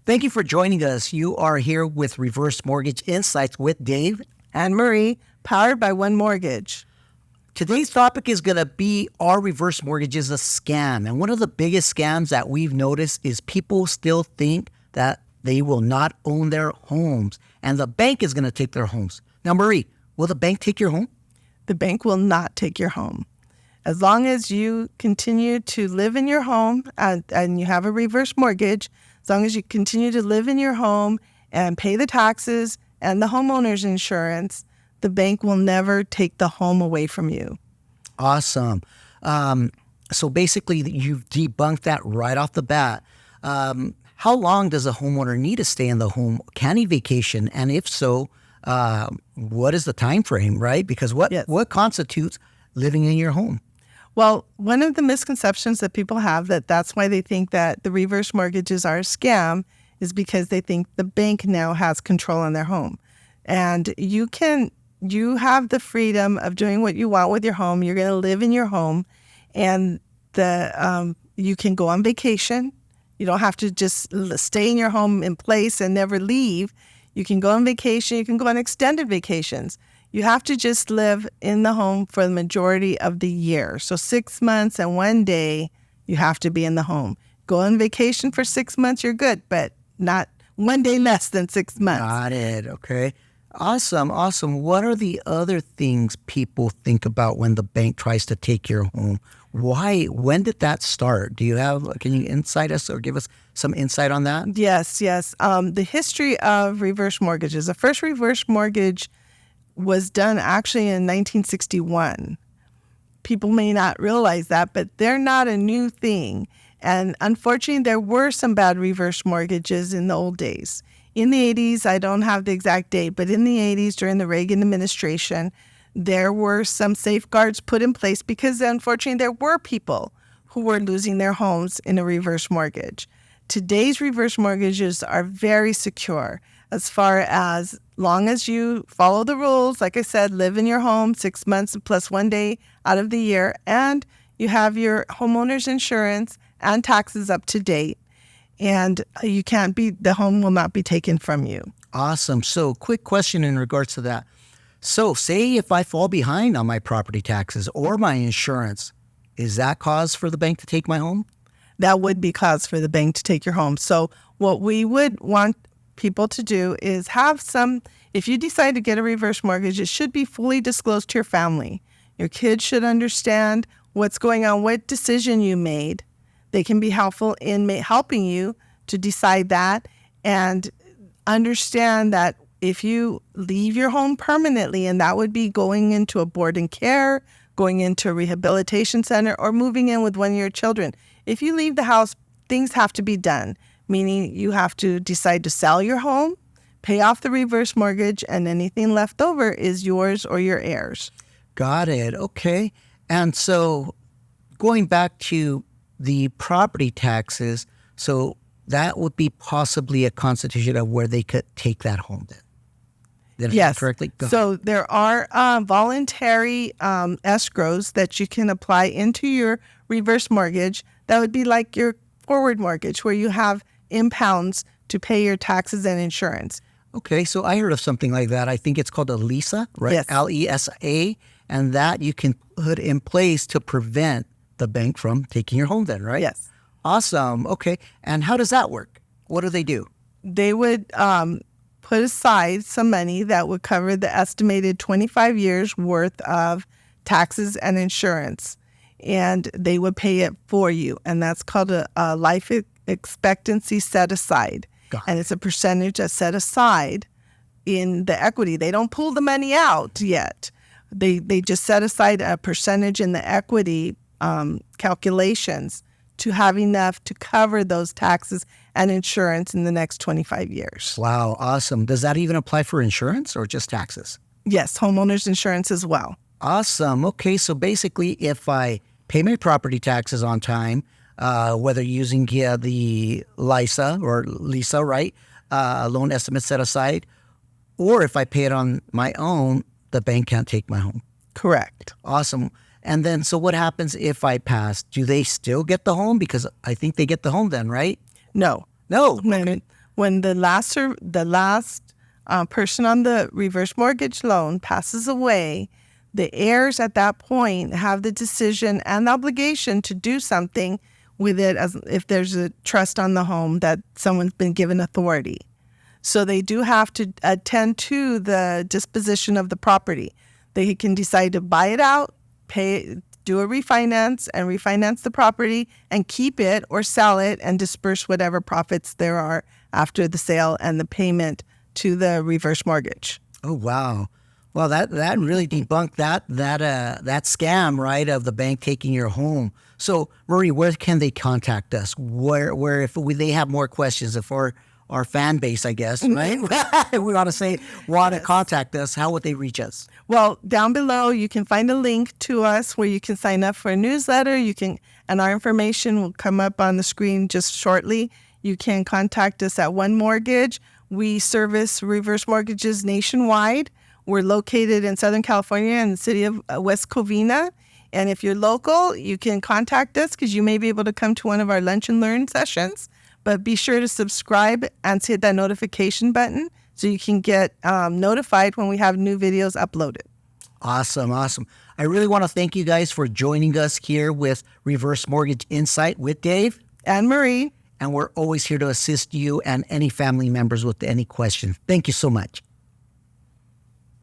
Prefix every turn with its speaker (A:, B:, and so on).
A: Thank you for joining us. You are here with Reverse Mortgage Insights with Dave
B: and Marie, powered by One Mortgage.
A: Today's topic is going to be, are reverse mortgages a scam? And one of the biggest scams that we've noticed is people still think that they will not own their homes and the bank is going to take their homes. Now, Marie, will the bank take your home?
B: The bank will not take your home. As long as you continue to live in your home and you have a reverse mortgage, as long as you continue to live in your home and pay the taxes and the homeowner's insurance, the bank will never take the home away from you.
A: Awesome. So basically, you've debunked that right off the bat. How long does a homeowner need to stay in the home? Can he vacation? And if so, what is the time frame, right? Because what constitutes living in your home?
B: Well, one of the misconceptions that people have that's why they think that the reverse mortgages are a scam is because they think the bank now has control on their home. And you have the freedom of doing what you want with your home. You're going to live in your home, and you can go on vacation. You don't have to just stay in your home in place and never leave. You can go on vacation. You can go on extended vacations. You have to just live in the home for the majority of the year. So 6 months and 1 day, you have to be in the home. Go on vacation for 6 months, you're good, but not 1 day less than 6 months.
A: Got it. Okay. Awesome. What are the other things people think about when the bank tries to take your home? Why? When did that start? Can you insight us or give us some insight on that?
B: Yes. The history of reverse mortgages. The first reverse mortgage was done actually in 1961. People may not realize that, but they're not a new thing. And unfortunately, there were some bad reverse mortgages in the old days. In the 80s, I don't have the exact date, but in the 80s, during the Reagan administration, there were some safeguards put in place because unfortunately, there were people who were losing their homes in a reverse mortgage. Today's reverse mortgages are very secure as far as long as you follow the rules. Like I said, live in your home 6 months plus 1 day out of the year, and you have your homeowner's insurance and taxes up to date, and the home will not be taken from you.
A: Awesome. So quick question in regards to that. So say if I fall behind on my property taxes or my insurance, is that cause for the bank to take my home?
B: That would be cause for the bank to take your home. So what we would want people to do is if you decide to get a reverse mortgage, it should be fully disclosed to your family. Your kids should understand what's going on, what decision you made. They can be helpful in helping you to decide that, and understand that if you leave your home permanently, and that would be going into a board and care, going into a rehabilitation center, or moving in with one of your children. If you leave the house, things have to be done, meaning you have to decide to sell your home, pay off the reverse mortgage, and anything left over is yours or your heirs.
A: Got it. Okay. And so going back to the property taxes, so that would be possibly a constitution of where they could take that home then.
B: Yes.
A: Correctly?
B: So there are voluntary escrows that you can apply into your reverse mortgage. That would be like your forward mortgage, where you have impounds to pay your taxes and insurance.
A: Okay, so I heard of something like that. I think it's called a LISA, right?
B: Yes.
A: LESA, and that you can put in place to prevent the bank from taking your home then, right?
B: Yes.
A: Awesome. Okay, and how does that work? What do they do?
B: They would put aside some money that would cover the estimated 25 years worth of taxes and insurance, and they would pay it for you, and that's called a life expectancy set aside. And it's a percentage that's set aside in the equity. They don't pull the money out yet. They just set aside a percentage in the equity calculations to have enough to cover those taxes and insurance in the next 25 years.
A: Wow, awesome. Does that even apply for insurance or just taxes?
B: Yes, homeowners insurance as well.
A: Awesome. Okay, so basically if I pay my property taxes on time, whether using the LISA or LISA, right? Loan estimate set aside, or if I pay it on my own, the bank can't take my home.
B: Correct.
A: Awesome. And then, so what happens if I pass? Do they still get the home? Because I think they get the home then, right?
B: No.
A: No. Okay.
B: When the last person on the reverse mortgage loan passes away, the heirs at that point have the decision and obligation to do something with it, as if there's a trust on the home that someone's been given authority. So they do have to attend to the disposition of the property. They can decide to buy it out, do a refinance and refinance the property and keep it, or sell it and disperse whatever profits there are after the sale and the payment to the reverse mortgage.
A: Oh, wow. Well, that really debunked that scam, right, of the bank taking your home. So, Marie, where can they contact us? Where if they have more questions, if our fan base, I guess, right? We want to contact us, how would they reach us?
B: Well, down below, you can find a link to us where you can sign up for a newsletter. And our information will come up on the screen just shortly. You can contact us at One Mortgage. We service reverse mortgages nationwide. We're located in Southern California in the city of West Covina. And if you're local, you can contact us because you may be able to come to one of our lunch and learn sessions. But be sure to subscribe and hit that notification button so you can get notified when we have new videos uploaded.
A: Awesome. I really want to thank you guys for joining us here with Reverse Mortgage Insight with Dave
B: and Marie.
A: And we're always here to assist you and any family members with any question. Thank you so much.